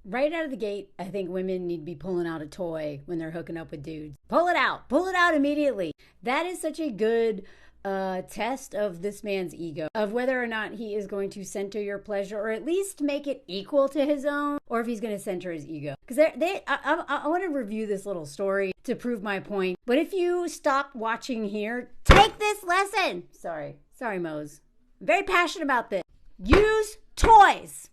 Right out of the gate, I think women need to be pulling out a toy when they're hooking up with dudes. Pull it out. Pull it out immediately. That is such a good test of this man's ego, of whether or not he is going to center your pleasure or at least make it equal to his own, or if he's going to center his ego. Because I want to review this little story to prove my point. But if you stop watching here, take this lesson. Sorry, Mose. I'm very passionate about this. Use toys.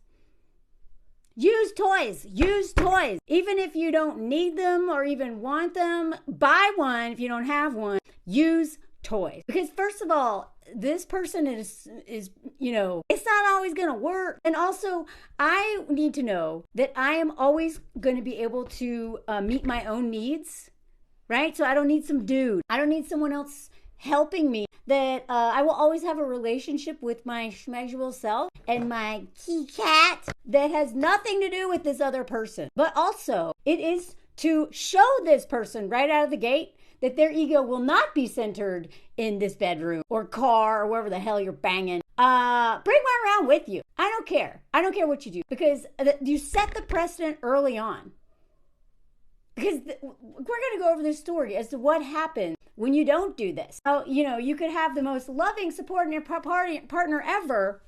Use toys. Use toys. Even if you don't need them or even want them, buy one if you don't have one. Use toys. Because first of all, this person is it's not always going to work. And also, I need to know that I am always going to be able to meet my own needs, right? So I don't need some dude. I don't need someone else helping me. That I will always have a relationship with my schmegual self and my key cat that has nothing to do with this other person. But also, it is to show this person right out of the gate that their ego will not be centered in this bedroom or car or wherever the hell you're banging. Bring one around with you. I don't care. I don't care what you do, because you set the precedent early on. Because we're going to go over this story as to what happens when you don't do this. How, you could have the most loving, supporting partner ever,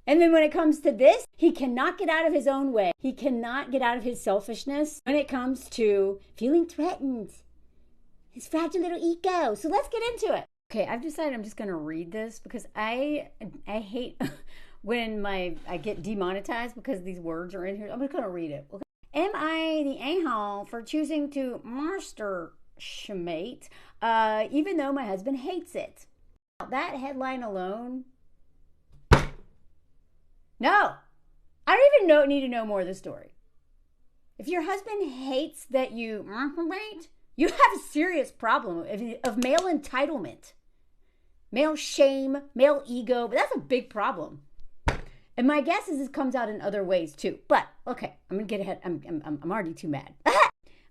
and then when it comes to this, he cannot get out of his own way. He cannot get out of his selfishness when it comes to feeling threatened. His fragile little ego. So let's get into it. Okay, I've decided I'm just going to read this because I hate when I get demonetized because these words are in here. I'm just going to read it. Okay. Am I the a-hole for choosing to masturbate even though my husband hates it? That headline alone. No. I don't even need to know more of the story. If your husband hates that you masturbate, you have a serious problem of male entitlement, male shame, male ego, but that's a big problem. And my guess is this comes out in other ways too. But okay, I'm gonna get ahead. I'm already too mad.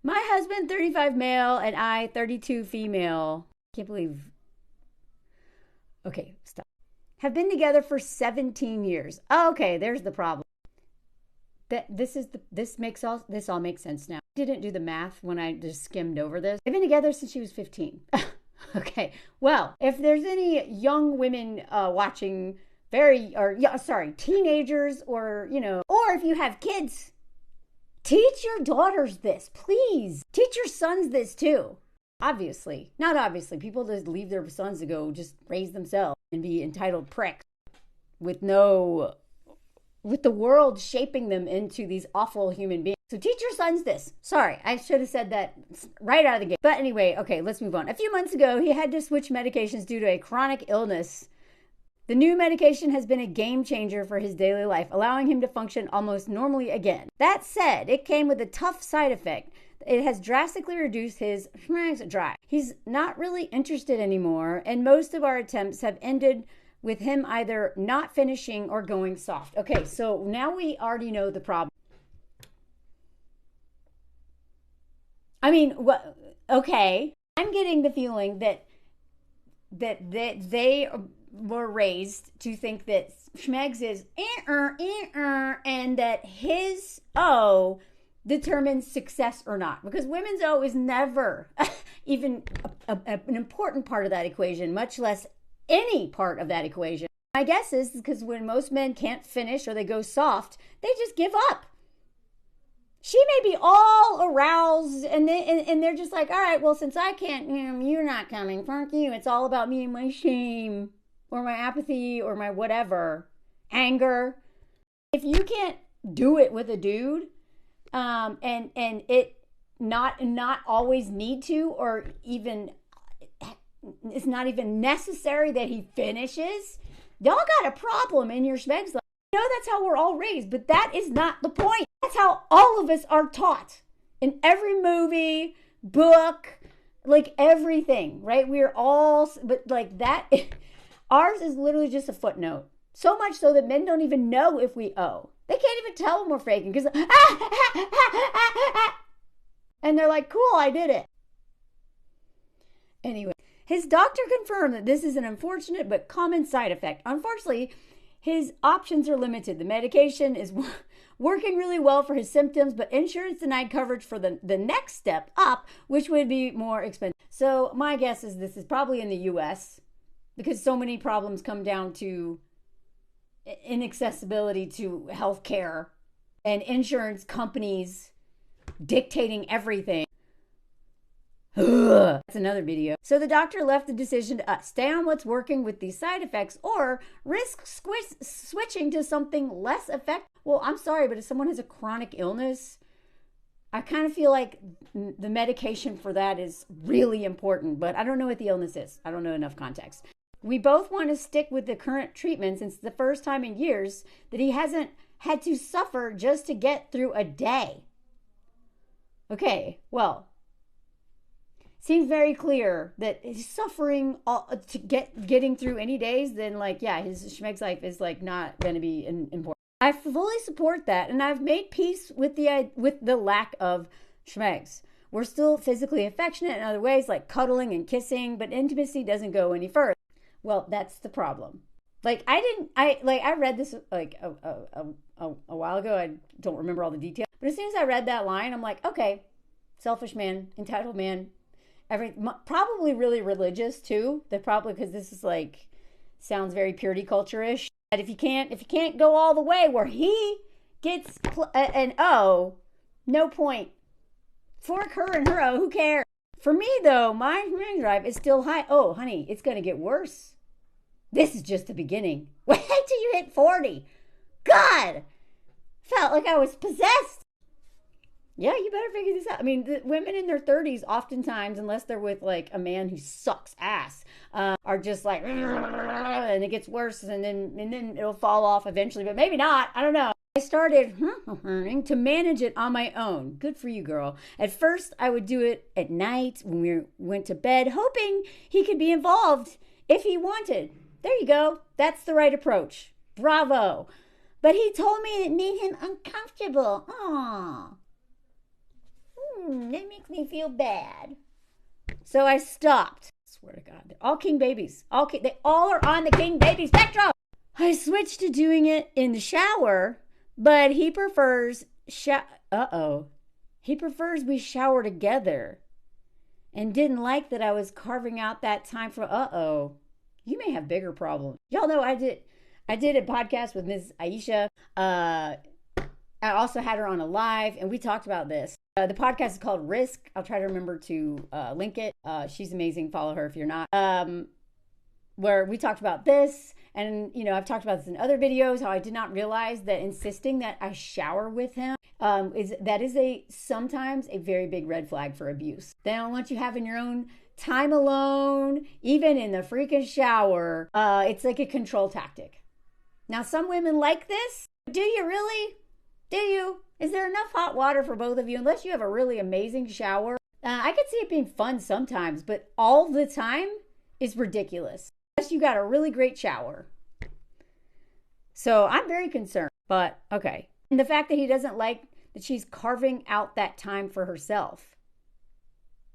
My husband, 35 male, and I, 32 female. Can't believe. Okay, stop. Have been together for 17 years. Okay, there's the problem. This all makes sense now. I didn't do the math when I just skimmed over this. They've been together since she was 15. Okay, well, if there's any young women watching, teenagers, or if you have kids, teach your daughters this, please. Teach your sons this too. Not obviously. People just leave their sons to go just raise themselves and be entitled pricks with the world shaping them into these awful human beings. So teach your sons this. Sorry, I should have said that right out of the gate. But anyway, okay, let's move on. A few months ago, he had to switch medications due to a chronic illness. The new medication has been a game changer for his daily life, allowing him to function almost normally again. That said, it came with a tough side effect. It has drastically reduced his drive. He's not really interested anymore, and most of our attempts have ended with him either not finishing or going soft. Okay, so now we already know the problem. I mean, what? Okay, I'm getting the feeling that they were raised to think that schmegs is and that his O determines success or not. Because women's O is never even an important part of that equation, much less any part of that equation. My guess is because when most men can't finish or they go soft, they just give up. She may be all aroused and they're just like, all right, well, since I can't, you're not coming. Fuck you. It's all about me and my shame or my apathy or my whatever, anger. If you can't do it with a dude, and it not always need to, or even it's not even necessary that he finishes, y'all got a problem in your schmegs life. I know that's how we're all raised, but that is not the point. That's how all of us are taught in every movie, book, like everything, right? We're all, but like that, ours is literally just a footnote. So much so that men don't even know if we owe. They can't even tell when we're faking because, and they're like, cool, I did it. Anyway, his doctor confirmed that this is an unfortunate but common side effect. Unfortunately, his options are limited. The medication is working really well for his symptoms, but insurance denied coverage for the next step up, which would be more expensive. So my guess is this is probably in the US, because so many problems come down to inaccessibility to health care and insurance companies dictating everything. That's another video. So the doctor left the decision to us. Stay on what's working with these side effects or risk switching to something less effective. Well, I'm sorry, but if someone has a chronic illness, I kind of feel like the medication for that is really important, but I don't know what the illness is. I don't know enough context. We both want to stick with the current treatment since it's the first time in years that he hasn't had to suffer just to get through a day. Okay, well, seems very clear that he's suffering to getting through any days, then like, yeah, his schmeg's life is like not going to be important. I fully support that, and I've made peace with the lack of schmegs. We're still physically affectionate in other ways, like cuddling and kissing, but intimacy doesn't go any further. Well, that's the problem. Like, I read this like a while ago. I don't remember all the details, but as soon as I read that line, I'm like, okay, selfish man, entitled man. Probably really religious too. They're probably, because this is like, sounds very purity culture-ish. But if you can't go all the way where he gets an O, no point. Fork her and her O, who cares? For me though, my drive is still high. Oh, honey, it's gonna get worse. This is just the beginning. Wait till you hit 40. God, felt like I was possessed. Yeah, you better figure this out. I mean, the women in their 30s, oftentimes, unless they're with like a man who sucks ass, are just like, and it gets worse, and then it'll fall off eventually, but maybe not. I don't know. I started to manage it on my own. Good for you, girl. At first, I would do it at night when we went to bed, hoping he could be involved if he wanted. There you go. That's the right approach. Bravo. But he told me it made him uncomfortable. Aww. That makes me feel bad. So I stopped. I swear to God. All king babies. They all are on the king baby spectrum. I switched to doing it in the shower, but he prefers He prefers we shower together and didn't like that I was carving out that time for you may have bigger problems. Y'all know I did a podcast with Ms. Aisha. I also had her on a live, and we talked about this. The podcast is called Risk. I'll try to remember to link it. She's amazing. Follow her if you're not. Where we talked about this, and I've talked about this in other videos, how I did not realize that insisting that I shower with him is sometimes a very big red flag for abuse. They don't want you having your own time alone, even in the freaking shower. It's like a control tactic. Now, some women like this. Do you really? Do you? Is there enough hot water for both of you? Unless you have a really amazing shower. I could see it being fun sometimes, but all the time is ridiculous. Unless you got a really great shower. So I'm very concerned, but okay. And the fact that he doesn't like that she's carving out that time for herself.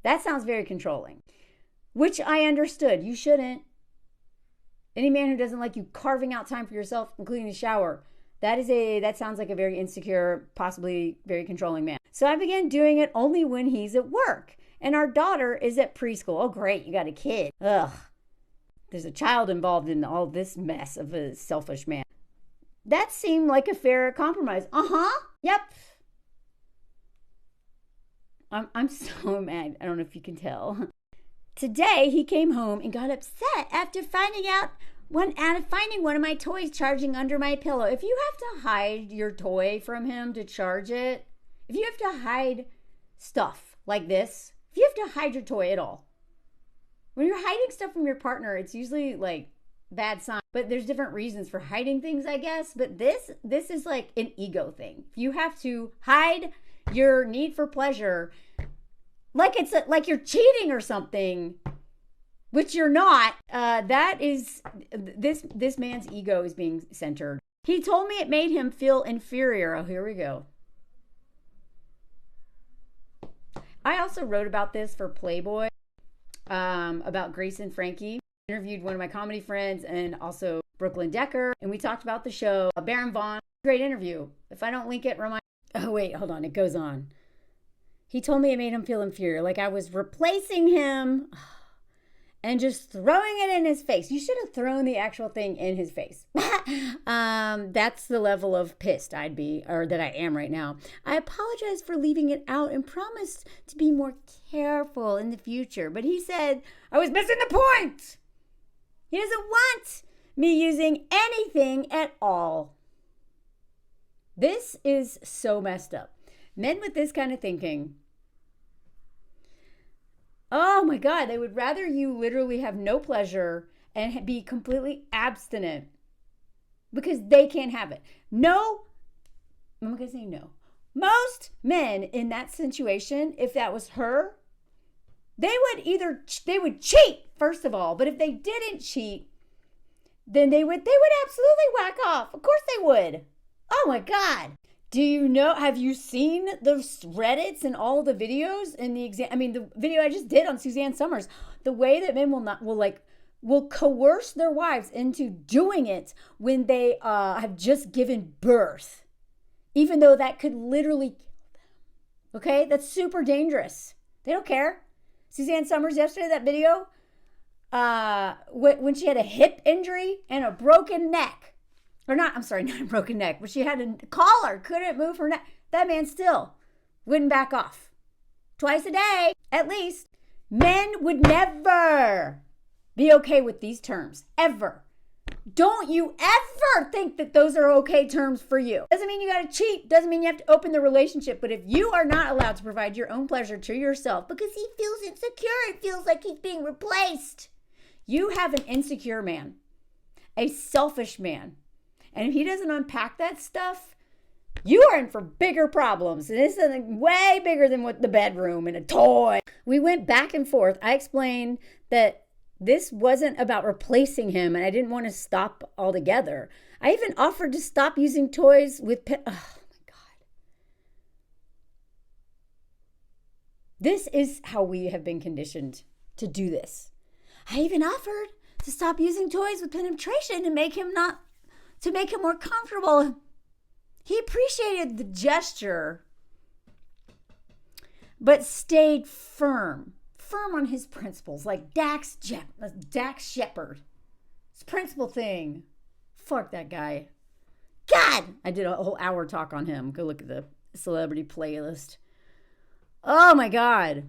That sounds very controlling, which I understood. You shouldn't. Any man who doesn't like you carving out time for yourself, including the shower, that sounds like a very insecure, possibly very controlling man. So I began doing it only when he's at work. And our daughter is at preschool. Oh, great, you got a kid. Ugh. There's a child involved in all this mess of a selfish man. That seemed like a fair compromise. Yep. I'm so mad. I don't know if you can tell. Today, he came home and got upset after finding one of my toys charging under my pillow. If you have to hide your toy from him to charge it, if you have to hide stuff like this, if you have to hide your toy at all, when you're hiding stuff from your partner, it's usually like bad sign. But there's different reasons for hiding things, I guess. But this is like an ego thing. If you have to hide your need for pleasure, like it's like you're cheating or something, which you're not. That is this man's ego is being centered. He told me it made him feel inferior. Oh, here we go. I also wrote about this for Playboy, about Grace and Frankie. Interviewed one of my comedy friends and also Brooklyn Decker, and we talked about the show. Baron Vaughn Great interview. If I don't link it, remind. Oh, wait, hold on. It goes on. He told me it made him feel inferior, like I was replacing him and just throwing it in his face. You should have thrown the actual thing in his face. That's the level of pissed I'd be, or that I am right now. I apologize for leaving it out and promised to be more careful in the future. But he said I was missing the point. He doesn't want me using anything at all. This is so messed up. Men with this kind of thinking, oh my God, they would rather you literally have no pleasure and be completely abstinent because they can't have it. No, I'm not going to say no. Most men in that situation, if that was her, they would cheat, first of all. But if they didn't cheat, then they would absolutely whack off. Of course they would. Oh my God. Do you know, have you seen the Reddits and all the videos and the video I just did on Suzanne Summers, the way that men will coerce their wives into doing it when they have just given birth, even though that could literally kill them. Okay. That's super dangerous. They don't care. Suzanne Summers yesterday, that video, when she had a hip injury and a broken neck. Or not a broken neck, but she had a collar, couldn't move her neck. That man still wouldn't back off. Twice a day, at least. Men would never be okay with these terms, ever. Don't you ever think that those are okay terms for you. Doesn't mean you gotta cheat, doesn't mean you have to open the relationship, but if you are not allowed to provide your own pleasure to yourself because he feels insecure, it feels like he's being replaced, you have an insecure man, a selfish man. And if he doesn't unpack that stuff, you are in for bigger problems. And this is way bigger than what the bedroom and a toy. We went back and forth. I explained that this wasn't about replacing him, and I didn't want to stop altogether. I even offered to stop using toys with oh my God. This is how we have been conditioned to do this. I even offered to stop using toys with penetration to make him more comfortable. He appreciated the gesture, but stayed firm on his principles, like Dax Shepard. His principle thing. Fuck that guy. God! I did a whole hour talk on him. Go look at the celebrity playlist. Oh my God.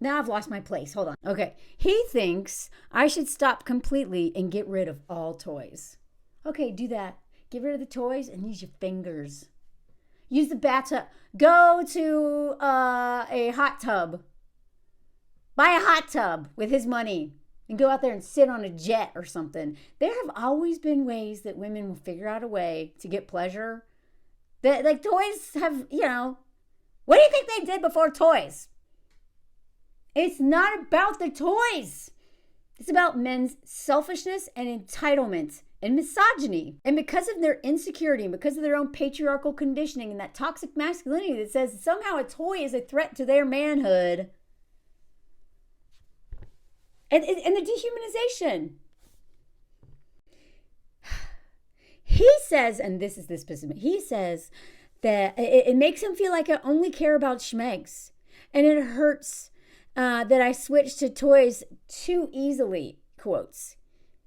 Now I've lost my place. Hold on. Okay. He thinks I should stop completely and get rid of all toys. Okay, do that. Get rid of the toys and use your fingers. Use the bathtub. Go to a hot tub. Buy a hot tub with his money and go out there and sit on a jet or something. There have always been ways that women will figure out a way to get pleasure. That, like, toys have, what do you think they did before toys? It's not about the toys. It's about men's selfishness and entitlement and misogyny. And because of their insecurity and because of their own patriarchal conditioning and that toxic masculinity that says somehow a toy is a threat to their manhood. And the dehumanization. He says, and this pisses me, he says that it makes him feel like I only care about schmegs. And it hurts that I switched to toys too easily, quotes.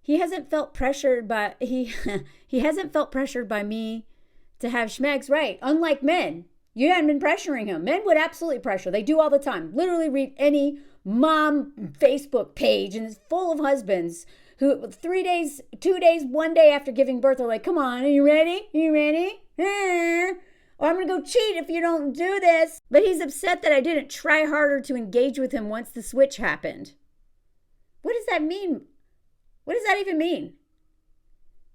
He hasn't felt pressured by he hasn't felt pressured by me to have schmegs, right? Unlike men. You hadn't been pressuring him. Men would absolutely pressure. They do all the time. Literally read any mom Facebook page and it's full of husbands who 3 days, 2 days, 1 day after giving birth are like, come on, are you ready? Are you ready? Or I'm going to go cheat if you don't do this. But he's upset that I didn't try harder to engage with him once the switch happened. What does that mean? What does that even mean?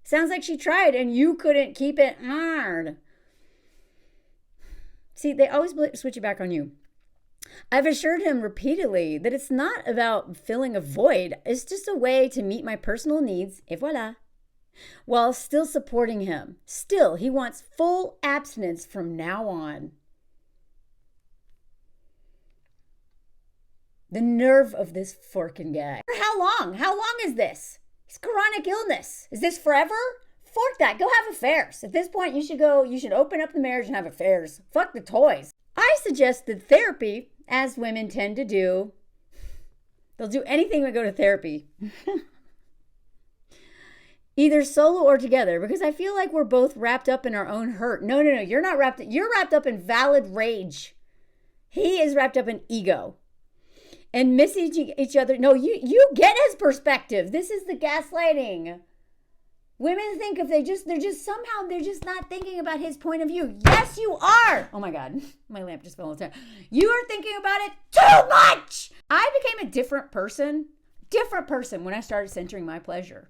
Sounds like she tried and you couldn't keep it hard. See, they always switch it back on you. I've assured him repeatedly that it's not about filling a void. It's just a way to meet my personal needs, et voila. While still supporting him. Still, he wants full abstinence from now on. The nerve of this forking guy. For how long? How long is this? It's chronic illness. Is this forever? Fork that. Go have affairs. At this point, you should open up the marriage and have affairs. Fuck the toys. I suggested therapy, as women tend to do. They'll do anything but go to therapy. Either solo or together, because I feel like we're both wrapped up in our own hurt. No, you're not wrapped up. You're wrapped up in valid rage. He is wrapped up in ego and missing each other. No, you get his perspective. This is the gaslighting. Women think if they're just not thinking about his point of view. Yes, you are. Oh my God, my lamp just fell on the time. You are thinking about it too much. I became a different person when I started centering my pleasure.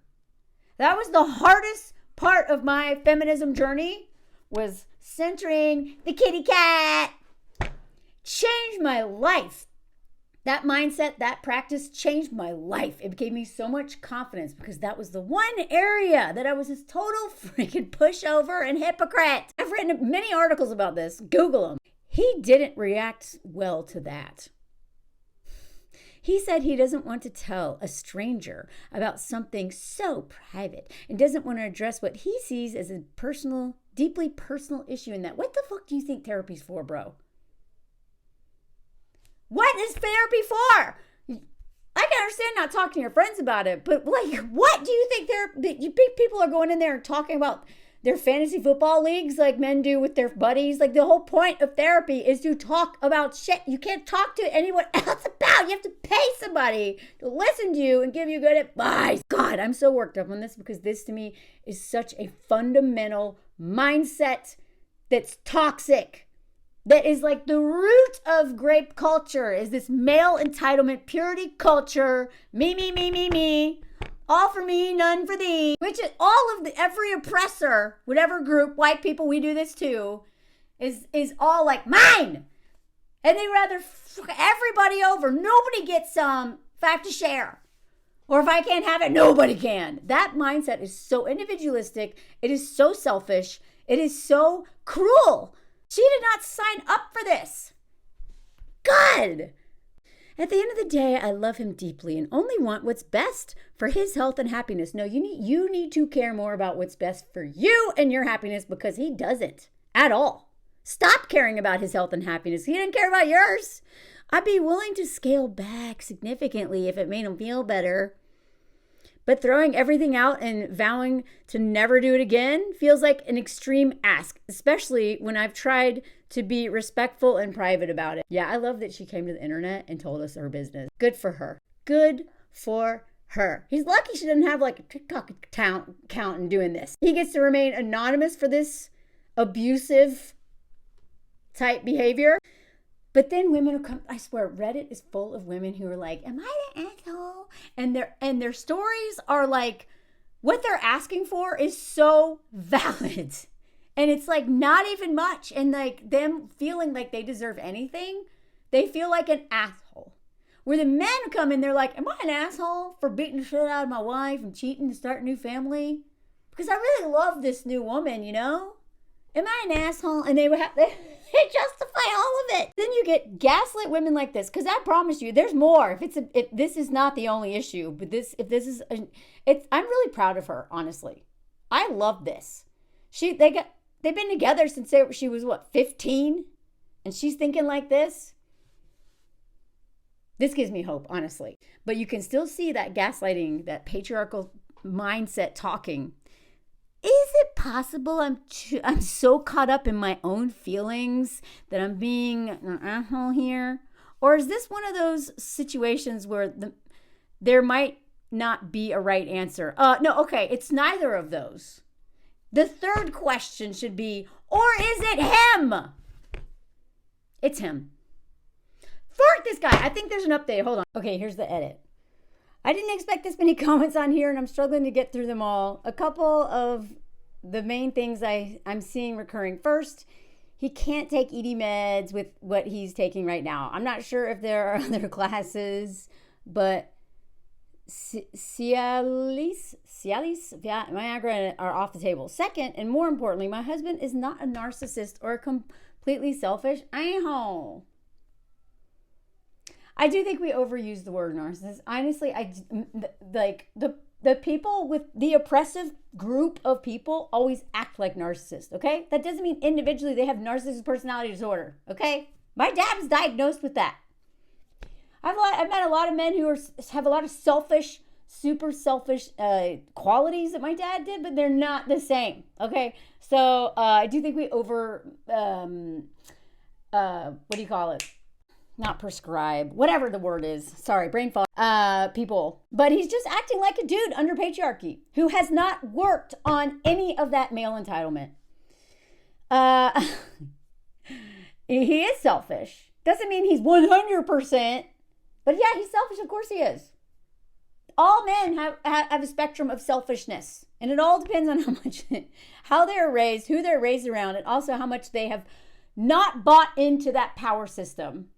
That was the hardest part of my feminism journey, was centering the kitty cat. Changed my life. That mindset, that practice changed my life. It gave me so much confidence because that was the one area that I was this total freaking pushover and hypocrite. I've written many articles about this. Google them. He didn't react well to that. He said he doesn't want to tell a stranger about something so private and doesn't want to address what he sees as a deeply personal issue in that. What the fuck do you think therapy's for, bro? What is therapy for? I can understand not talking to your friends about it, but like, what do you think you think people are going in there and talking about their fantasy football leagues like men do with their buddies? Like, the whole point of therapy is to talk about shit you can't talk to anyone else about. You have to pay somebody to listen to you and give you good advice. God, I'm so worked up on this because this to me is such a fundamental mindset that's toxic. That is like the root of grape culture, is this male entitlement, purity culture, me, all for me, none for thee, which is every oppressor, whatever group, white people, we do this too, is all like mine. And they rather fuck everybody over. Nobody gets some, if I have to share. Or if I can't have it, nobody can. That mindset is so individualistic. It is so selfish. It is so cruel. She did not sign up for this. God. At the end of the day, I love him deeply and only want what's best for his health and happiness. No, you need to care more about what's best for you and your happiness, because he doesn't at all. Stop caring about his health and happiness. He didn't care about yours. I'd be willing to scale back significantly if it made him feel better. But throwing everything out and vowing to never do it again feels like an extreme ask, especially when I've tried to be respectful and private about it. Yeah, I love that she came to the internet and told us her business. Good for her. Good for her. He's lucky she didn't have like a TikTok account and doing this. He gets to remain anonymous for this abusive type behavior. But then women will come, I swear, Reddit is full of women who are like, am I the asshole? And their stories are like, what they're asking for is so valid. And it's like not even much. And like them feeling like they deserve anything, they feel like an asshole. Where the men come in, they're like, am I an asshole for beating the shit out of my wife and cheating to start a new family? Because I really love this new woman, you know? Am I an asshole? And they justify all of it. Then you get gaslit women like this, because I promise you, there's more. If this is not the only issue, but I'm really proud of her. Honestly, I love this. They've been together since she was 15, and she's thinking like this. This gives me hope, honestly. But you can still see that gaslighting, that patriarchal mindset talking. Is it possible I'm so caught up in my own feelings that I'm being an asshole here? Or is this one of those situations where there might not be a right answer? No, okay, it's neither of those. The third question should be, or is it him? It's him. Fork this guy. I think there's an update. Hold on. Okay, here's the edit. I didn't expect this many comments on here, and I'm struggling to get through them all. A couple of the main things I'm seeing recurring. First, he can't take ED meds with what he's taking right now. I'm not sure if there are other classes, but Cialis, Viagra are off the table. Second, and more importantly, my husband is not a narcissist or a completely selfish a-hole. I do think we overuse the word narcissist. Honestly, The people with the oppressive group of people always act like narcissists, okay? That doesn't mean individually they have narcissistic personality disorder, okay? My dad was diagnosed with that. I've met a lot of men who have a lot of selfish, super selfish qualities that my dad did, but they're not the same, okay? So I do think we what do you call it? Not prescribe, whatever the word is. Sorry, brain fog. People. But he's just acting like a dude under patriarchy who has not worked on any of that male entitlement. He is selfish. Doesn't mean he's 100%. But yeah, he's selfish. Of course he is. All men have a spectrum of selfishness. And it all depends on how they're raised, who they're raised around, and also how much they have not bought into that power system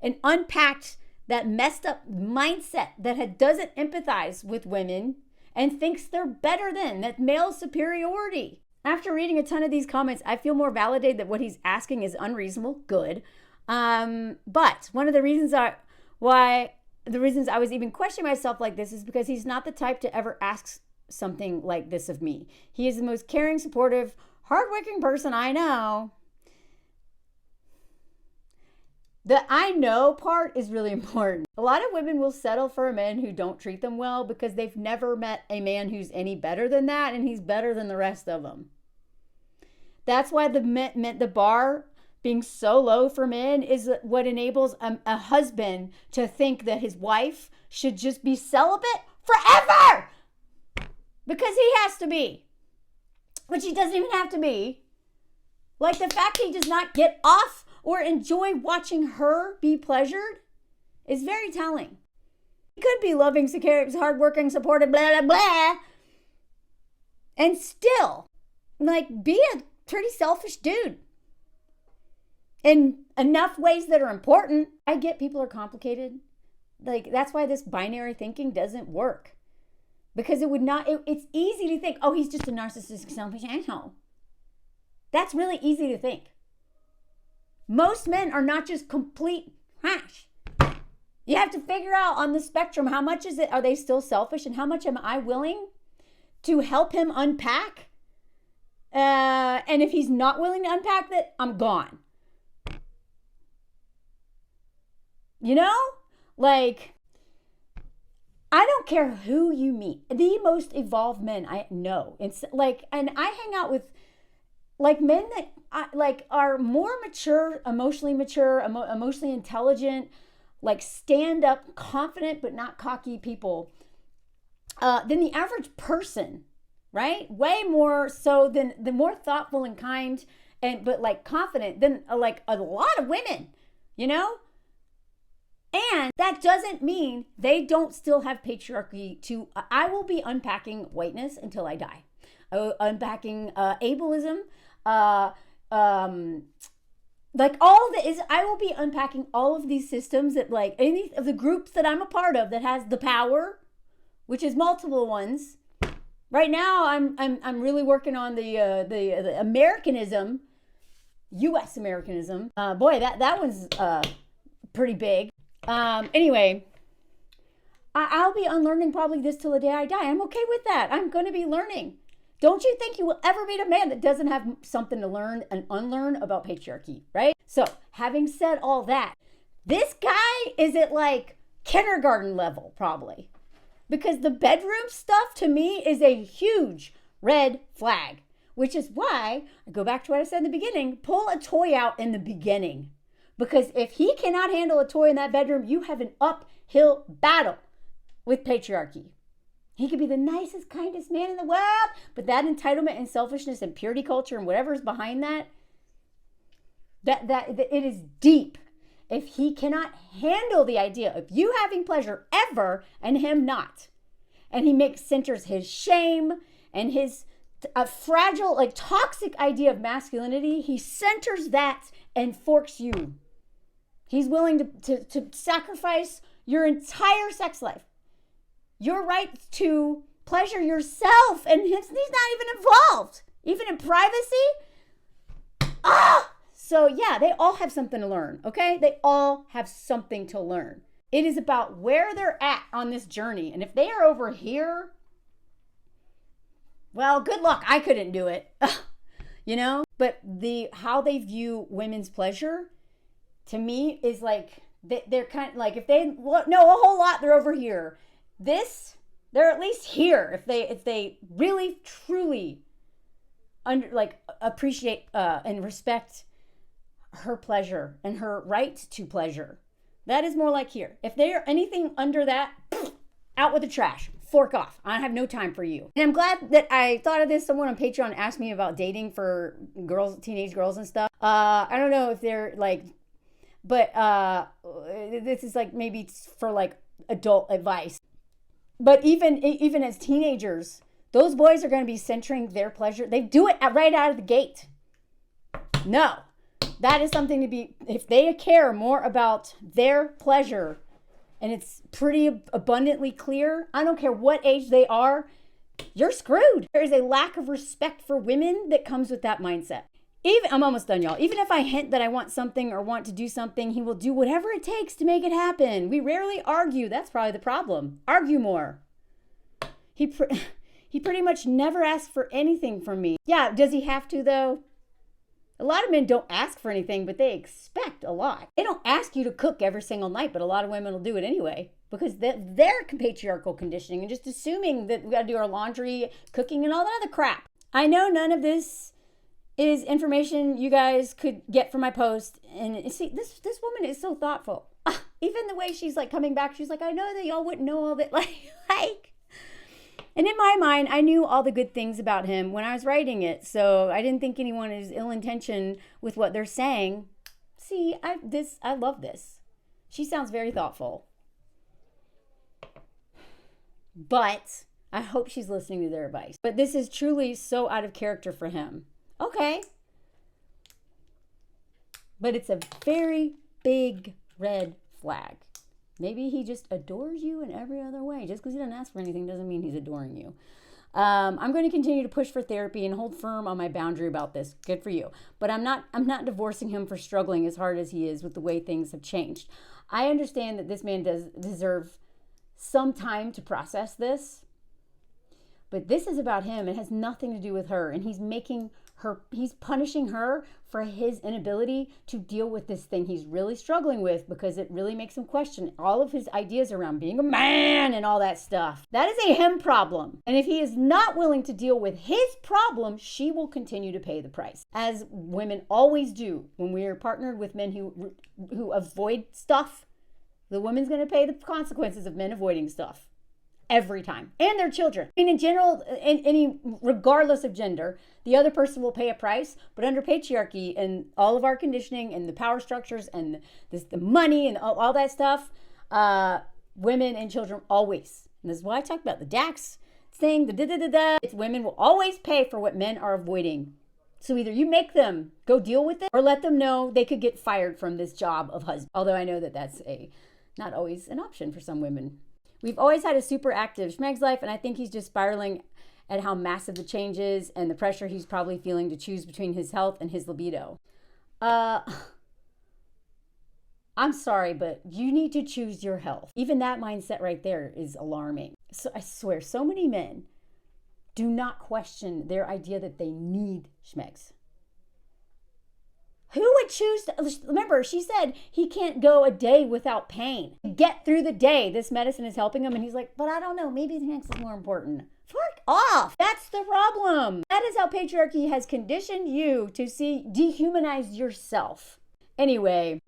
and unpacked that messed up mindset that doesn't empathize with women and thinks they're better than that male superiority. After reading a ton of these comments, I feel more validated that what he's asking is unreasonable. Good. But one of the reasons I was even questioning myself like this is because he's not the type to ever ask something like this of me. He is the most caring, supportive, hardworking person I know. The I know part is really important. A lot of women will settle for a man who don't treat them well because they've never met a man who's any better than that, and he's better than the rest of them. That's why the bar being so low for men is what enables a husband to think that his wife should just be celibate forever because he has to be, which he doesn't even have to be. Like the fact he does not get off or enjoy watching her be pleasured is very telling. He could be loving, hardworking, supportive, blah, blah, blah, and still, like, be a pretty selfish dude in enough ways that are important. I get people are complicated. Like, that's why this binary thinking doesn't work. Because it's easy to think, oh, he's just a narcissistic, selfish asshole. That's really easy to think. Most men are not just complete trash. You have to figure out on the spectrum, how much are they still selfish, and how much am I willing to help him unpack? And if he's not willing to unpack that, I'm gone. You know? Like, I don't care who you meet. The most evolved men I know. It's like, and I hang out with like men that are more mature, emotionally intelligent, like stand up, confident, but not cocky people than the average person, right? Way more so than the more thoughtful and kind but like confident than like a lot of women, you know? And that doesn't mean they don't still have patriarchy I will be unpacking whiteness until I die. Unpacking ableism, like all the I will be unpacking all of these systems that like any of the groups that I'm a part of that has the power, which is multiple ones. Right now, I'm really working on the Americanism, U.S. Americanism. Boy, that one's pretty big. Anyway, I'll be unlearning probably this till the day I die. I'm okay with that. I'm going to be learning. Don't you think you will ever meet a man that doesn't have something to learn and unlearn about patriarchy, right? So, having said all that, this guy is at like kindergarten level, probably. Because the bedroom stuff to me is a huge red flag, which is why, I go back to what I said in the beginning, pull a toy out in the beginning. Because if he cannot handle a toy in that bedroom, you have an uphill battle with patriarchy. He could be the nicest, kindest man in the world, but that entitlement and selfishness and purity culture and whatever's behind that it is deep. If he cannot handle the idea of you having pleasure ever and him not, and he centers his shame and his fragile, like toxic idea of masculinity, he centers that and forks you. He's willing to sacrifice your entire sex life, your right to pleasure yourself, and he's not even involved, even in privacy. So yeah, they all have something to learn, okay? They all have something to learn. It is about where they're at on this journey. And if they are over here, Well, good luck. I couldn't do it. You know? But how they view women's pleasure to me is like they're kind of like, if they know a whole lot, they're over here. They're at least here if they really truly appreciate and respect her pleasure and her right to pleasure. That is more like here. If they are anything under that, out with the trash. Fork off. I have no time for you. And I'm glad that I thought of this. Someone on Patreon asked me about dating for girls, teenage girls and stuff. I don't know if they're like, but this is like maybe for like adult advice. But even as teenagers, those boys are going to be centering their pleasure. They do it right out of the gate. No, that is something to be, if they care more about their pleasure, and it's pretty abundantly clear, I don't care what age they are, you're screwed. There is a lack of respect for women that comes with that mindset. I'm almost done, y'all. Even if I hint that I want something or want to do something, he will do whatever it takes to make it happen. We rarely argue. That's probably the problem. Argue more. He pretty much never asks for anything from me. Yeah, does he have to though? A lot of men don't ask for anything, but they expect a lot. They don't ask you to cook every single night, but a lot of women will do it anyway because they're patriarchal conditioning and just assuming that we got to do our laundry, cooking, and all that other crap. I know none of this is information you guys could get from my post. And see, this woman is so thoughtful. Even the way she's like coming back, she's like, I know that y'all wouldn't know all that. Like, and in my mind, I knew all the good things about him when I was writing it. So I didn't think anyone is ill intention with what they're saying. See, I love this. She sounds very thoughtful. But I hope she's listening to their advice. But this is truly so out of character for him. Okay. But it's a very big red flag. Maybe he just adores you in every other way. Just because he doesn't ask for anything doesn't mean he's adoring you. I'm going to continue to push for therapy and hold firm on my boundary about this. Good for you. But I'm not divorcing him for struggling as hard as he is with the way things have changed. I understand that this man does deserve some time to process this. But this is about him. It has nothing to do with her. And he's punishing her for his inability to deal with this thing he's really struggling with, because it really makes him question all of his ideas around being a man and all that stuff. That is a him problem. And if he is not willing to deal with his problem, she will continue to pay the price, as women always do when we are partnered with men who avoid stuff. The woman's going to pay the consequences of men avoiding stuff. Every time. And their children. I mean, in general, regardless of gender, the other person will pay a price. But under patriarchy and all of our conditioning and the power structures and the money and all that stuff, women and children always. And this is why I talk about the Dax thing, It's women will always pay for what men are avoiding. So either you make them go deal with it or let them know they could get fired from this job of husband. Although I know that that's not always an option for some women. We've always had a super active Schmeg's life, and I think he's just spiraling at how massive the change is and the pressure he's probably feeling to choose between his health and his libido. I'm sorry, but you need to choose your health. Even that mindset right there is alarming. So I swear, so many men do not question their idea that they need Schmeg's. Who would choose to, remember, she said he can't go a day without pain. Get through the day. This medicine is helping him. And he's like, but I don't know. Maybe the next is more important. Fuck off. That's the problem. That is how patriarchy has conditioned you to dehumanize yourself. Anyway,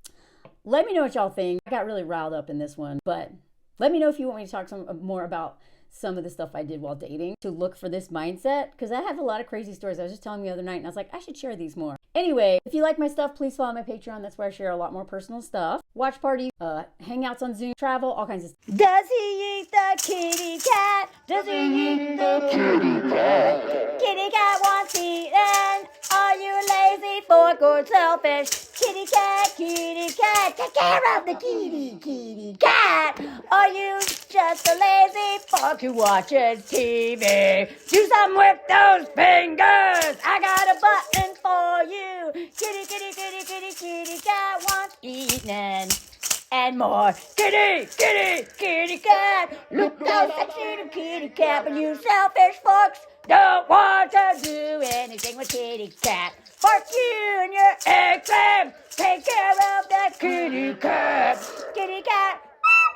let me know what y'all think. I got really riled up in this one, but let me know if you want me to talk more about some of the stuff I did while dating to look for this mindset, because I have a lot of crazy stories. I was just telling the other night and I was like, I should share these more. Anyway, if you like my stuff, please follow my Patreon. That's where I share a lot more personal stuff. Watch parties, hangouts on Zoom, travel, all kinds of stuff. Does he eat the kitty cat? Does he eat the kitty cat? Kitty cat wants eaten. Are you lazy, fork, or selfish? Kitty cat, take care of the kitty cat. Are you just a lazy fork who watches TV? Do something with those fingers. I got a button for you. Kitty cat wants eaten and more. Kitty cat. Look how sexy the kitty cat. But you selfish forks Don't want to do anything with kitty cat. Fuck you and your ex-fam. Take care of the kitty cat. Kitty cat.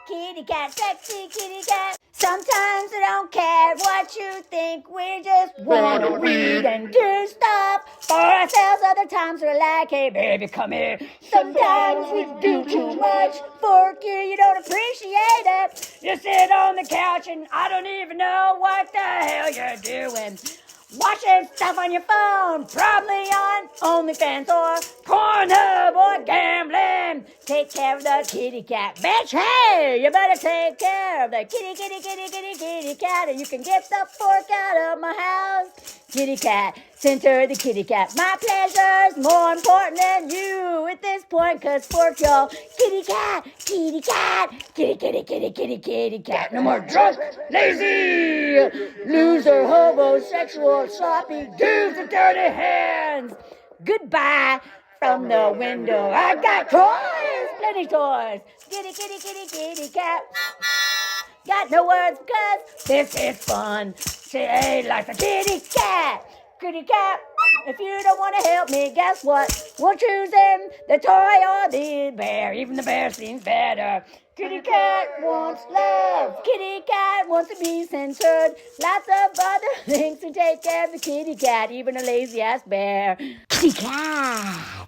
Kitty cat, sexy kitty cat. Sometimes I don't care what you think. We just wanna read and do stuff for ourselves. Other times we're like, hey baby, come here. Sometimes we do too much for you. You don't appreciate it. You sit on the couch and I don't even know what the hell you're doing. Watching stuff on your phone, probably on OnlyFans or Pornhub or gambling. Take care of the kitty cat, bitch. Hey, you better take care of the kitty cat, or you can get the fork out of my house. Kitty cat, center the kitty cat. My pleasure's more important than you at this point, cause fork y'all. Kitty cat, kitty cat. No more drunk, lazy, loser, homosexual, sloppy dudes with dirty hands. Goodbye from the window. I got toys, plenty toys. Kitty cat. Got no words because this is fun. Say like a kitty cat. Kitty cat, if you don't want to help me, guess what? We're choosing the toy or the bear. Even the bear seems better. Kitty cat wants love. Kitty cat wants to be censored. Lots of other things to take care of the kitty cat. Even a lazy ass bear. Kitty cat.